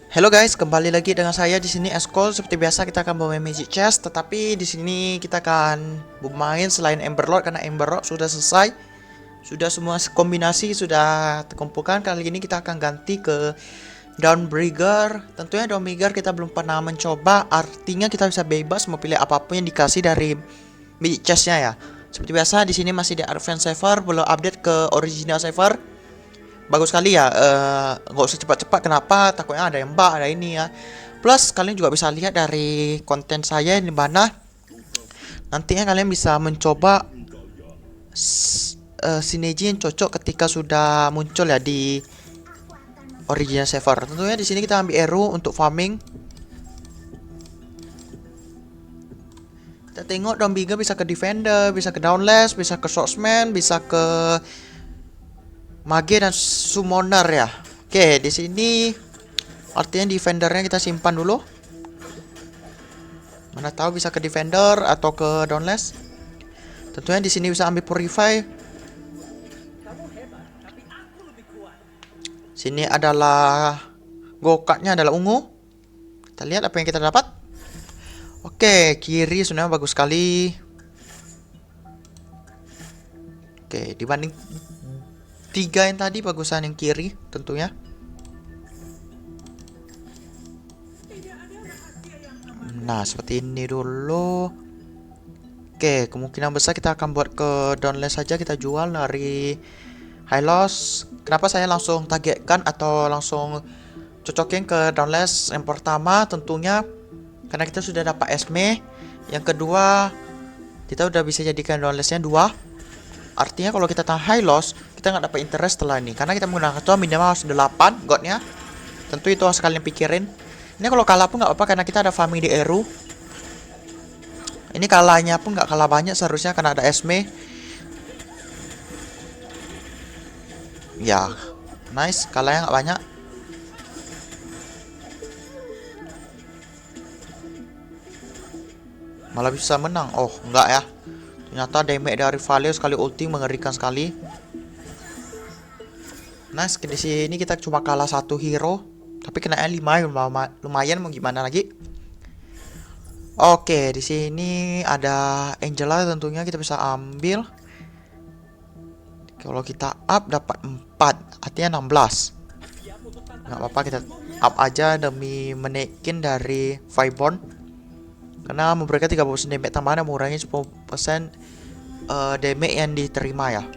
Halo guys, kembali lagi dengan saya di sini Eskol. Seperti biasa kita akan bermain Magic Chest, tetapi di sini kita akan bermain selain Emberlord karena Emberlord sudah selesai. Sudah semua kombinasi sudah terkumpulkan. Kali ini kita akan ganti ke Dawnbreaker. Tentunya Dawnbreaker kita belum pernah mencoba, artinya kita bisa bebas mau pilih apapun yang dikasih dari Magic Chestnya ya. Seperti biasa di sini masih di Advance Server, belum update ke Original Server. Bagus sekali ya, nggak usah cepat-cepat. Kenapa? Takutnya ada yang bug, ada ini ya. Plus kalian juga bisa lihat dari konten saya di mana nantinya kalian bisa mencoba sinergi yang cocok ketika sudah muncul ya di original server. Tentunya di sini kita ambil arrow untuk farming. Kita tengok Dawnbreaker bisa ke defender, bisa ke downless, bisa ke swordsman, bisa ke mage dan summoner ya. Oke, di sini artinya defendernya kita simpan dulu. Mana tahu bisa ke defender atau ke downless. Tentunya di sini bisa ambil purify. Sini adalah gokatnya adalah ungu. Kita lihat apa yang kita dapat. Oke, kiri sebenarnya bagus sekali. Oke, dibanding tiga yang tadi bagusan yang kiri tentunya. Nah, seperti ini dulu. Oke, kemungkinan besar kita akan buat ke downless saja, kita jual dari high loss. Kenapa saya langsung targetkan atau langsung cocokin ke downless? Yang pertama tentunya karena kita sudah dapat esme. Yang kedua, kita udah bisa jadikan downlessnya 2. Artinya kalau kita tahan high loss, kita nggak dapat interest setelah ini. Karena kita menggunakan ketua minimal harus 8 godnya. Tentu itu harus kalian pikirin. Ini kalau kalah pun nggak apa-apa karena kita ada farming di Eru. Ini kalahnya pun nggak kalah banyak seharusnya karena ada esme. Ya, nice. Kalahnya nggak banyak. Malah bisa menang. Oh, enggak ya. Ternyata damage dari Valeo sekali ulti mengerikan sekali. Nice, di sini kita cuma kalah satu hero, tapi kena 5 lumayan mau gimana lagi. Oke, di sini ada Angela tentunya kita bisa ambil. Kalau kita up dapat 4, artinya 16. Nggak apa-apa kita up aja demi menaikin dari Firebond. Karena memberikan 30% damage tambahan dan mengurangi 10% damage yang diterima ya.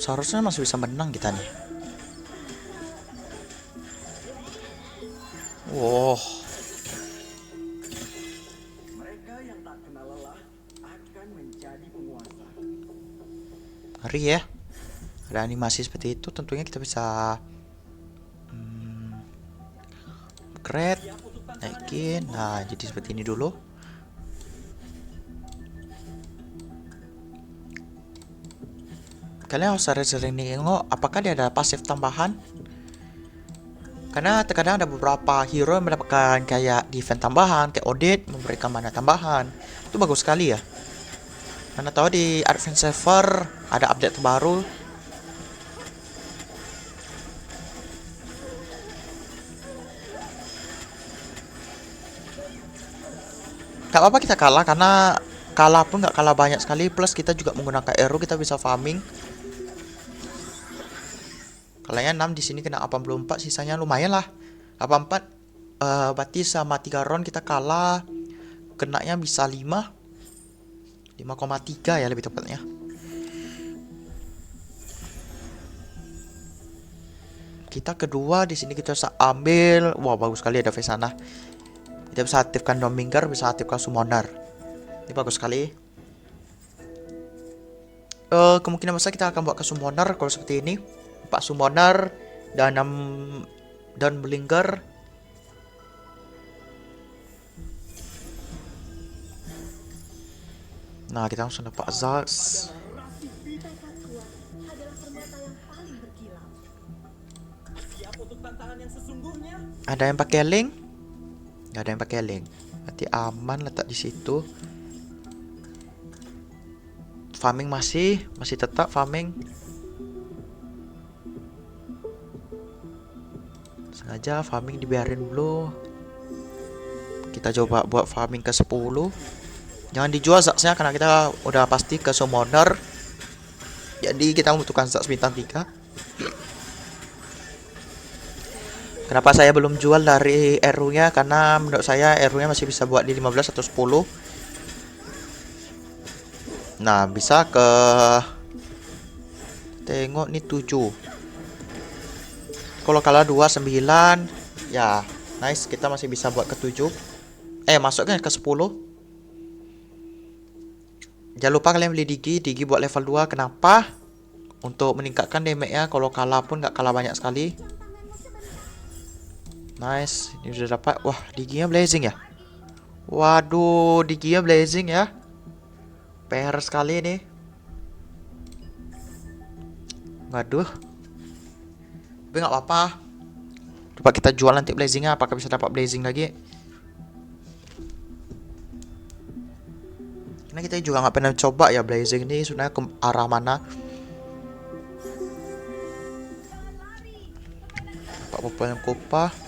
Seharusnya masih bisa menang kita nih. Wow. Ngeri ya. Ada animasi seperti itu tentunya kita bisa upgrade, naikin. Nah, jadi seperti ini dulu. Kalian harus sering nengok apakah dia ada pasif tambahan. Karena terkadang ada beberapa hero yang mendapatkan kayak defense tambahan, kayak Odette memberikan mana tambahan. Itu bagus sekali ya. Mana tahu di Advance Server ada update terbaru. Gak apa-apa kita kalah karena kalah pun gak kalah banyak sekali. Plus kita juga menggunakan arrow, kita bisa farming. Kalahnya 6 di sini kena 84, sisanya lumayan lah. 84 berarti sama 3 round kita kalah. Kenanya bisa 5,3 ya lebih tepatnya. Kita kedua di sini kita bisa ambil. Wah, bagus sekali ada Vesana. Kita bisa aktifkan Dawnbreaker, bisa aktifkan Summoner. Ini bagus sekali. Kemungkinan besar kita akan buat ke Summoner kalau seperti ini. 4 Summoner dan 6 Dawnbreaker. Nah, kita langsung dapat Zax. Ada yang pakai link? Nggak ada yang pakai link. Berarti aman letak di situ. Farming masih tetap farming. Sengaja farming dibiarin dulu. Kita coba buat farming ke 10. Jangan dijual Zaxnya karena kita udah pasti ke summoner. Jadi kita membutuhkan Zax bintang 3. Kenapa saya belum jual dari RU-nya? Karena menurut saya RU-nya masih bisa buat di 15 atau 10. Nah, bisa ke... Tengok nih 7. Kalau kalah 2, 9. Ya, nice. Kita masih bisa buat ke 7. Masuknya ke 10. Jangan lupa kalian beli Digi. Digi buat level 2. Kenapa? Untuk meningkatkan damage-nya. Kalau kalah pun nggak kalah banyak sekali. Nice, ini sudah dapat. Wah, Diginya blazing ya. Waduh, Diginya blazing ya. PR sekali nih. Waduh. Tapi nggak apa-apa. Coba kita jual nanti blazingnya. Apakah bisa dapat blazing lagi? Karena kita juga nggak pernah coba ya blazing ini sebenarnya ke arah mana. Dapat populer kopah.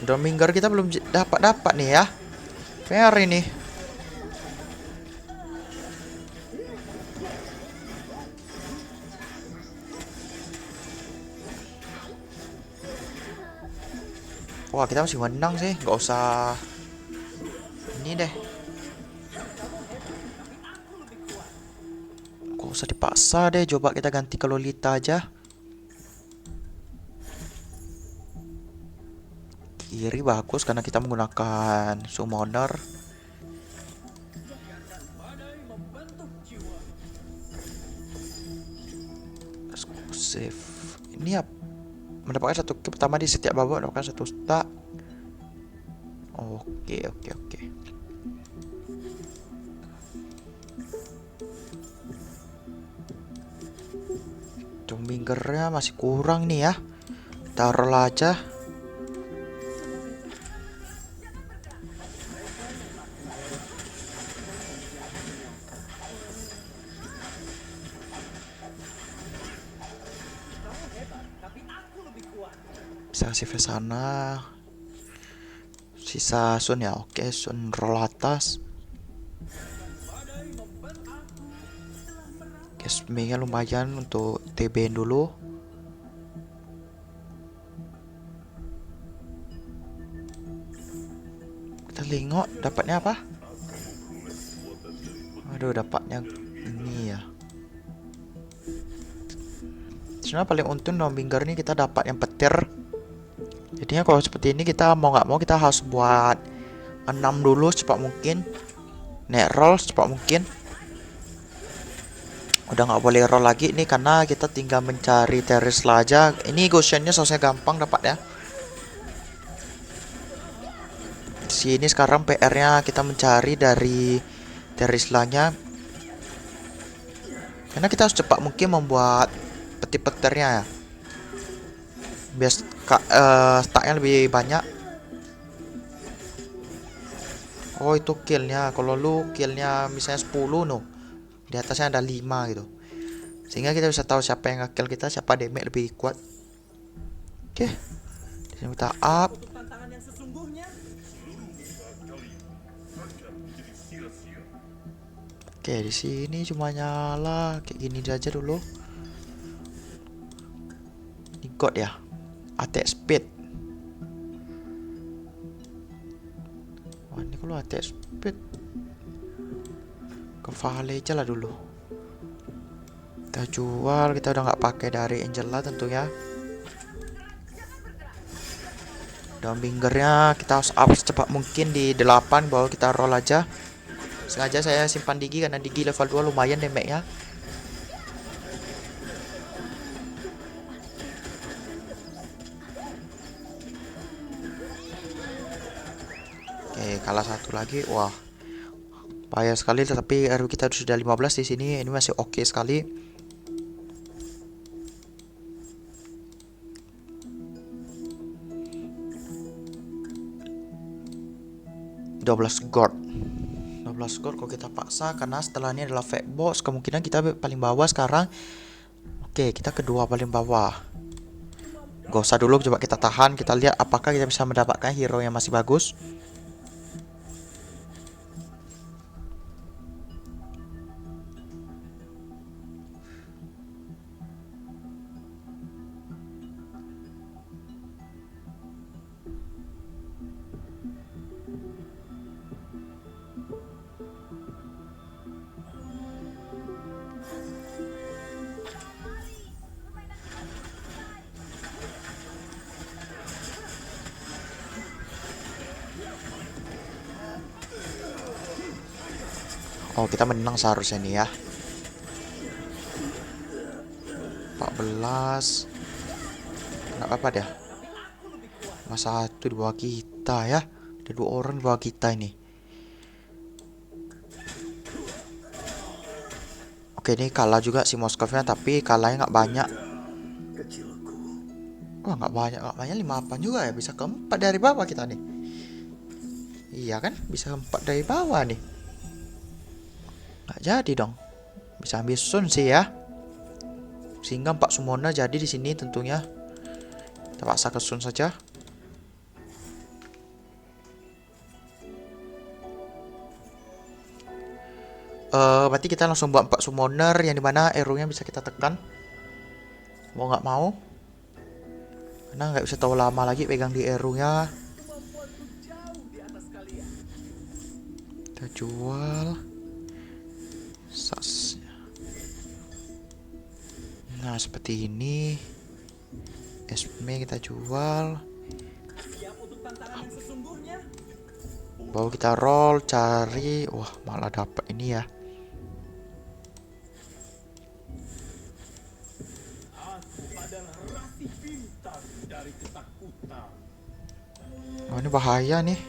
Dominger kita belum dapat nih ya. PR ini. Wah, kita masih menang sih. Nggak usah ini deh. Nggak usah dipaksa deh. Coba kita ganti ke Lolita aja. Kiri bagus karena kita menggunakan summoner. Eksklusif. Ini ya mendapatkan 1 kill pertama di setiap babak, mendapatkan 1 stack. Oke. Domingernya masih kurang nih ya. Taruh aja. Bisa kasih ke sana. Sisa Sun ya. Oke, Sun roll atas. Cashmere-nya lumayan untuk TB dulu. Kita lingok dapatnya apa? Aduh, dapatnya ini ya. Sebenarnya paling untung Dombinger nih kita dapat yang petir. Jadinya kalau seperti ini kita mau nggak mau kita harus buat 6 dulu secepat mungkin. Net roll secepat mungkin. Udah nggak boleh roll lagi nih karena kita tinggal mencari Terisla aja. Ini Goshennya selesai gampang dapat ya. Di sini sekarang PR-nya kita mencari dari Terislanya. Karena kita harus cepat mungkin membuat peti-petirnya ya. Biar stacknya lebih banyak. Oh, itu killnya. Kalau lu killnya misalnya 10 no, di atasnya ada 5 gitu. Sehingga kita bisa tahu siapa yang nge-kill kita, siapa damage lebih kuat. Oke. Di sini kita up. Oke, di sini cuma nyala kayak gini aja dulu. Ini God ya. Attack speed. Wah, ini kalau attack speed ke Vale aja lah dulu. Kita jual, kita udah nggak pakai dari Angela tentunya. Dombingernya kita harus up secepat mungkin di 8 bahwa kita roll aja. Sengaja saya simpan Digi karena Digi level 2 lumayan damage-nya. Oke, kalah satu lagi. Wah, bahaya sekali. Tapi RW kita sudah 15 di sini. Ini masih oke sekali. $12 gold kalau kita paksa, karena setelah ini adalah fake box. Kemungkinan kita paling bawah sekarang. Oke, kita kedua paling bawah. Gak usah dulu, coba kita tahan. Kita lihat apakah kita bisa mendapatkan hero yang masih bagus. Oh, kita menang seharusnya nih ya. 14. Nggak apa-apa deh. Masa satu di bawah kita ya. Ada 2 orang di bawah kita ini. Oke, ini kalah juga si Moskovnya, tapi kalahnya nggak banyak. Wah, nggak banyak 58 juga ya. Bisa keempat dari bawah kita nih. Iya kan, bisa keempat dari bawah nih. Nggak jadi dong. Bisa ambil Sun sih ya. Sehingga 4 summoner jadi di sini tentunya. Kita paksa ke Sun saja. Berarti kita langsung buat 4 summoner, yang dimana arrow-nya bisa kita tekan. Mau nggak mau. Karena nggak bisa terlalu lama lagi pegang di arrow-nya. Kita jual sasnya. Nah, seperti ini. Esme kita jual. Baru kita roll, cari. Wah, malah dapat ini ya. Oh, ini bahaya nih.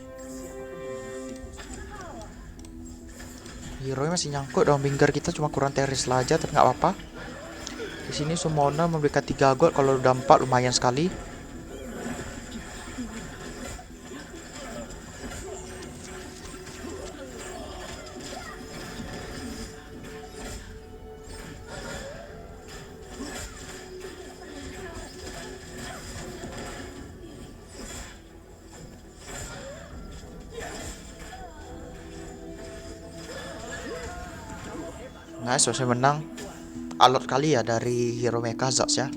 Hero masih nyangkut dong. Binger kita cuma kurang teris lah aja, tapi nggak apa-apa. Di sini summoner memberikan 3 gold. Kalau udah 4 lumayan sekali. Nice, selesai menang. Alot kali ya dari hero mecha Zax ya.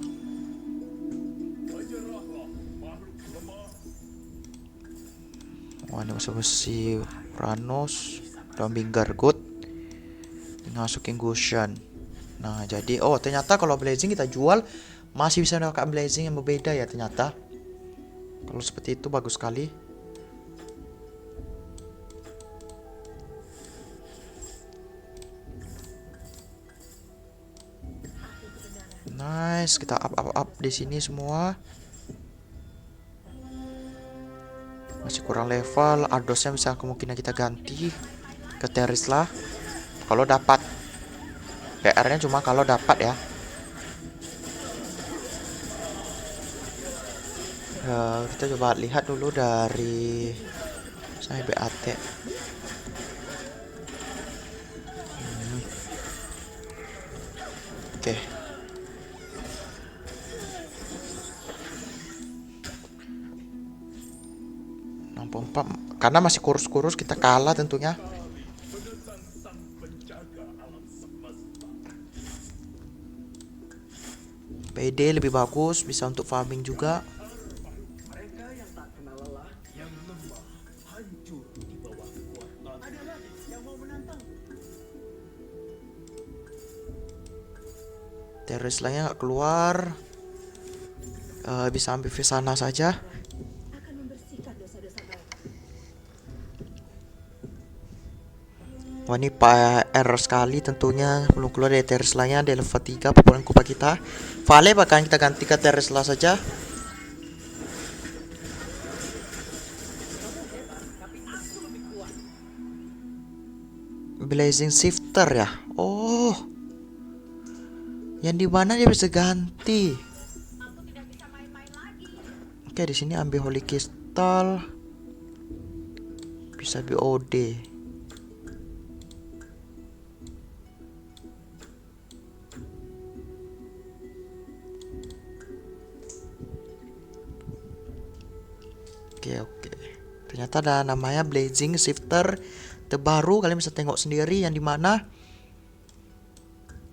Wah, ini masih besi Pranos dan Binger good. Masukin Gushan. Nah, jadi ternyata kalau Blazing kita jual masih bisa mendapatkan Blazing yang berbeda ya ternyata. Kalau seperti itu bagus sekali. Nice, kita up di sini semua. Masih kurang level, Ardosnya bisa kemungkinan kita ganti ke Teris lah. Kalau dapat. PR-nya cuma kalau dapat ya. Kita coba lihat dulu dari saya BAT. Oke. Karena masih kurus-kurus kita kalah tentunya. PD lebih bagus, bisa untuk farming juga. Teris lainnya nggak keluar. Bisa ambil Visana saja. Wah, ini PR sekali tentunya. Belum keluar dari Terisla-nya. Di level 3 populer kupa kita. Vale bahkan kita ganti ke Terisla saja. Blazing Shifter ya. Oh, yang di mana dia bisa ganti. Oke, di sini ambil Holy Crystal. Bisa BOD. Oke. Ternyata ada namanya Blazing Shifter terbaru. Kalian bisa tengok sendiri yang dimana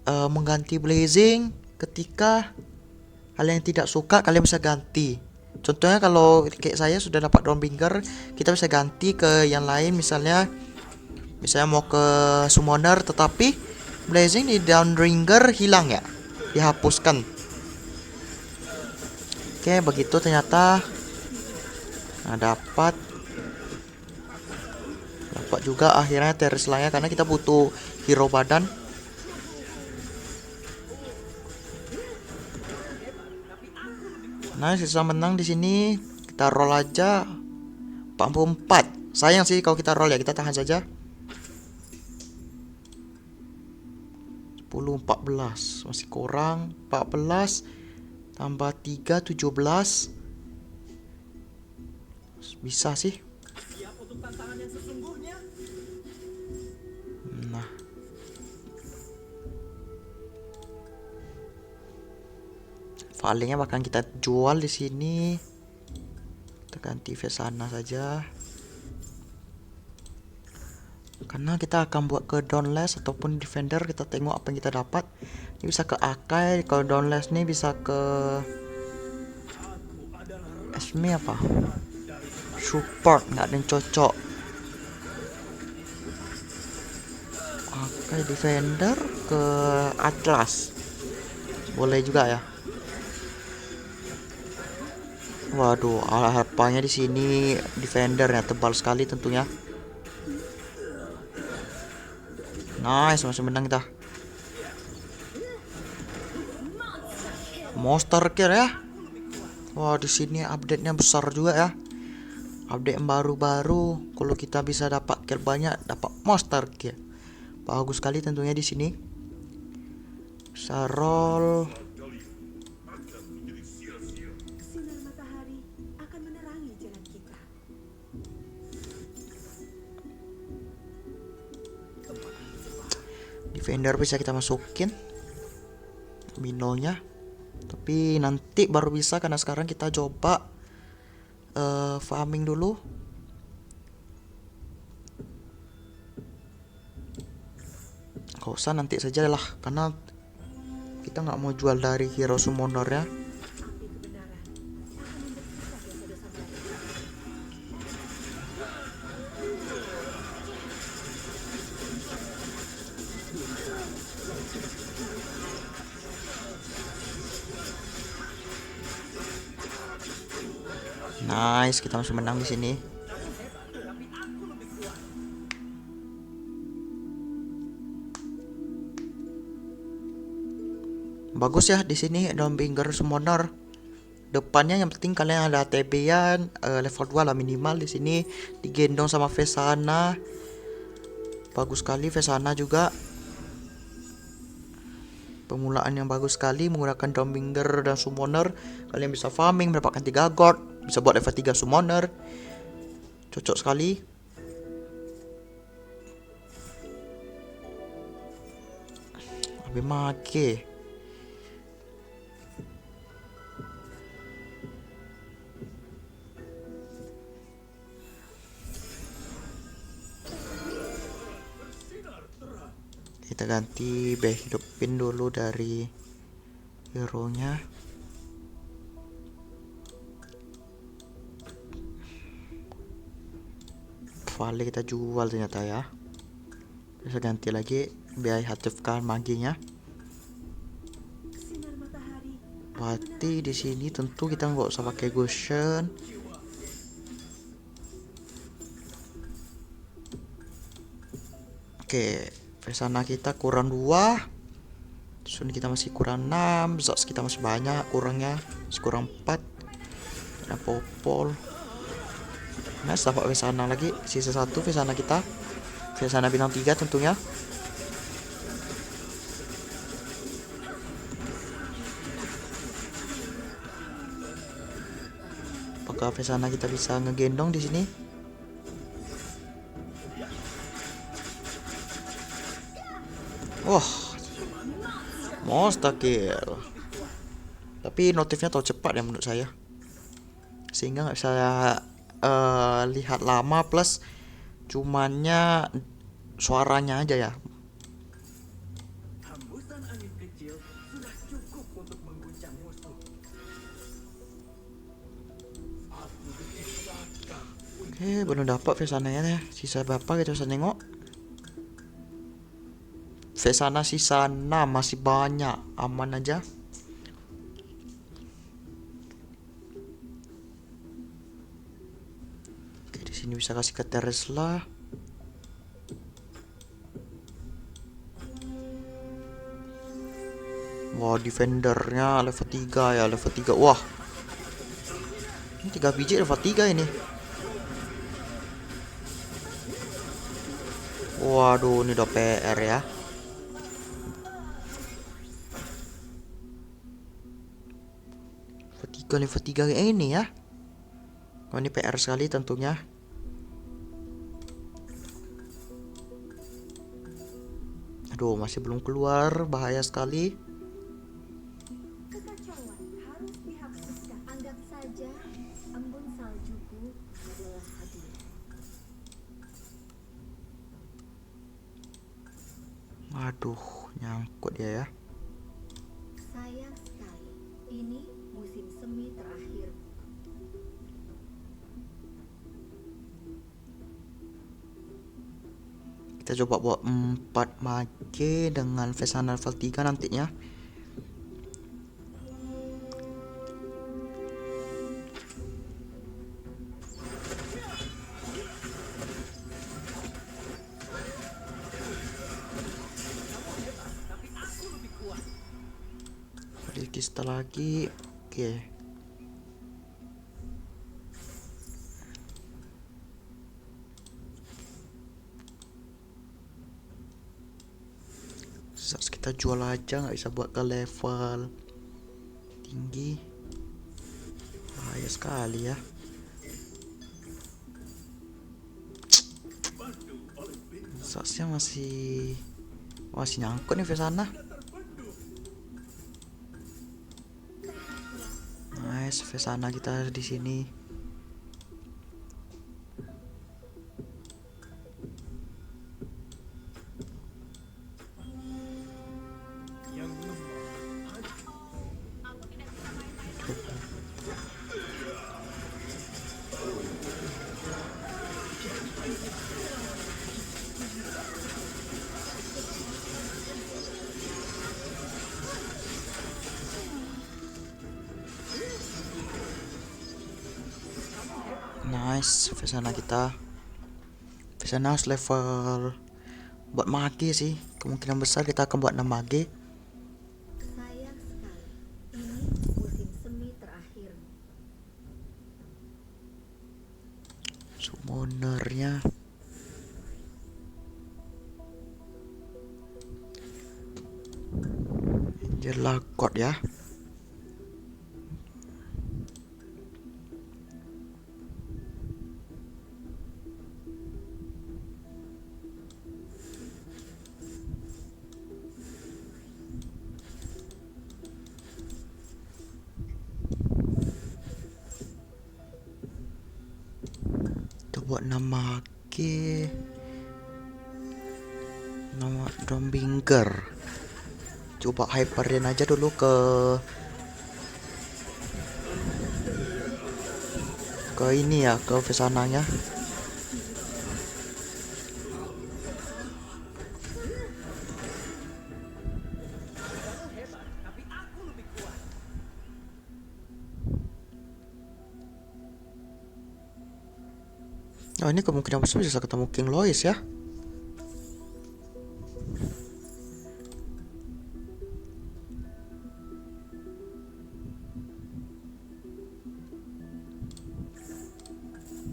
mengganti Blazing ketika kalian tidak suka, kalian bisa ganti. Contohnya kalau kayak saya sudah dapat Dawnbringer, kita bisa ganti ke yang lain. Misalnya mau ke Summoner, tetapi Blazing di Dawnbringer hilang ya, dihapuskan. Oke, begitu ternyata. Nah, dapat juga akhirnya Teris Laya, karena kita butuh hero badan. Nah, sisa menang di sini. Kita roll aja 44. Sayang sih kalau kita roll ya, kita tahan saja. 10-14 masih kurang. 14 tambah 3 17. Bisa sih. Nah, palingnya bakal kita jual di sini. Kita ganti Vesana saja, karena kita akan buat ke Dauntless ataupun Defender. Kita tengok apa yang kita dapat. Ini bisa ke Akai. Kalau Dauntless nih bisa ke Esme apa? Support, nggak ada yang cocok. Akai Defender ke Atlas boleh juga ya. Waduh, harapannya di sini Defender ya, tebal sekali tentunya. Nice, masih menang kita. Monster Kill ya. Wah, di sini update-nya besar juga ya. Update yang baru-baru. Kalau kita bisa dapat kill banyak, dapat Monster Kill. Bagus sekali tentunya di sini. Bisa roll. Defender bisa kita masukin Minonya, tapi nanti baru bisa, karena sekarang kita coba farming dulu. Gak usah, nanti saja lah, karena kita nggak mau jual dari hero summoner ya. Nice, kita masih menang di sini. Bagus ya di sini Dawnbringer Summoner. Depannya yang penting kalian ada TB-an level 2 lah minimal di sini, digendong sama Vesana. Bagus sekali Vesana juga. Pemulaan yang bagus sekali menggunakan Dawnbringer dan Summoner. Kalian bisa farming, mendapatkan 3 gold, bisa buat level 3 Summoner. Cocok sekali. Lebih make. Kita ganti hidupin dulu dari hero nya. Vale kita jual ternyata ya. Bisa ganti lagi biar aktifkan maginya. Berarti di sini tentu kita nggak usah pakai Goshen. Oke, Vesana kita kurang 2, Sun kita masih kurang 6, Zox kita masih banyak kurangnya, masih kurang 4. Ada Popol. Nah, dapat Vesana lagi, sisa 1 Vesana kita. Vesana bintang 3 tentunya. Apakah Vesana kita bisa ngegendong di sini? Wah, monster kill. Tapi notifnya terlalu cepat ya menurut saya, sehingga nggak bisa lihat lama, plus cumannya suaranya aja ya. Oke, belum dapat Vesana ya. Sisa berapa kita bisa nengok. Vesana sisa 6, masih banyak, aman aja. Oke, di sini bisa kasih ke Teresla. Wah, defendernya level 3 ya, level 3. Wah, ini 3 biji level 3 ini. Waduh, ini udah PR ya. Level 3 ini ya. Oh, ini PR sekali tentunya. Aduh, masih belum keluar, bahaya sekali. Kekacauan harus dihapuskan. Anggap saja embun saljuku adalah hadiah. Aduh, nyangkut dia ya. Sayang sekali, ini musim semi terakhir. Kita coba buat 4 mage dengan Vesana level 3 nantinya. Kita lagi. Oke. Kita jual aja, nggak bisa buat ke level tinggi. Bahaya sekali ya. Saksnya masih nyangkut nih Vesana. Nice, Vesana kita di sini. Nice, Vesana kita. Vesana harus level buat mage sih. Kemungkinan besar kita akan buat 6 mage. Sayang sekali, ini musim semi terakhir. Summonernya Angela God ya. Kita buat nama mage. Nama Dombinger. Coba hyperin aja dulu ke ini ya, ke Vesananya. Oh, ini kemungkinan besar bisa ketemu King Lois ya.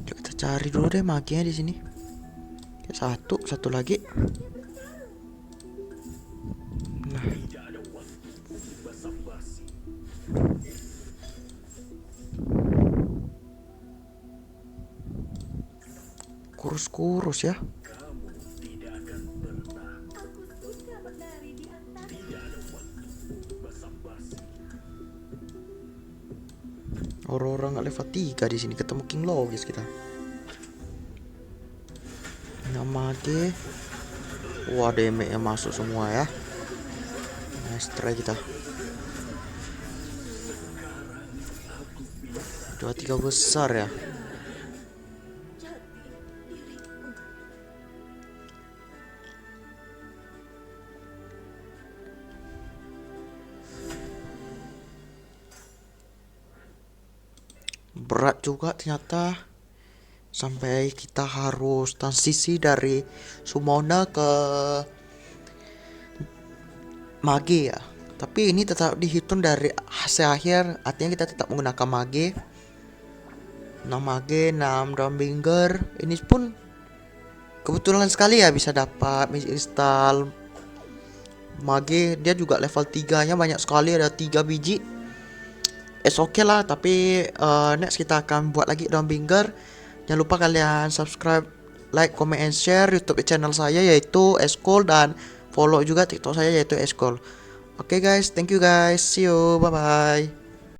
Coba kita cari dulu deh maginya di sini. Kayak Satu lagi. Nah, kurus-kurus ya. Aku suka berlari di atas. Orang-orang nggak level 3 di sini ketemu King Logis kita. Nama G. Wah, damage-nya masuk semua ya. Nice try kita. 2-3 besar ya. Berat juga ternyata. Sampai kita harus transisi dari summoner ke mage ya. Tapi ini tetap dihitung dari hasil akhir, artinya kita tetap menggunakan mage. 6 mage, 6 Dawnbringer. Ini pun kebetulan sekali ya bisa dapat magic crystal mage. Dia juga level 3 nya banyak sekali, ada 3 biji. Okay lah, tapi next kita akan buat lagi Dawnbringer. Jangan lupa kalian subscribe, like, comment, and share YouTube channel saya yaitu Eskol, dan follow juga TikTok saya yaitu Eskol. Oke guys, thank you guys, see you, bye bye.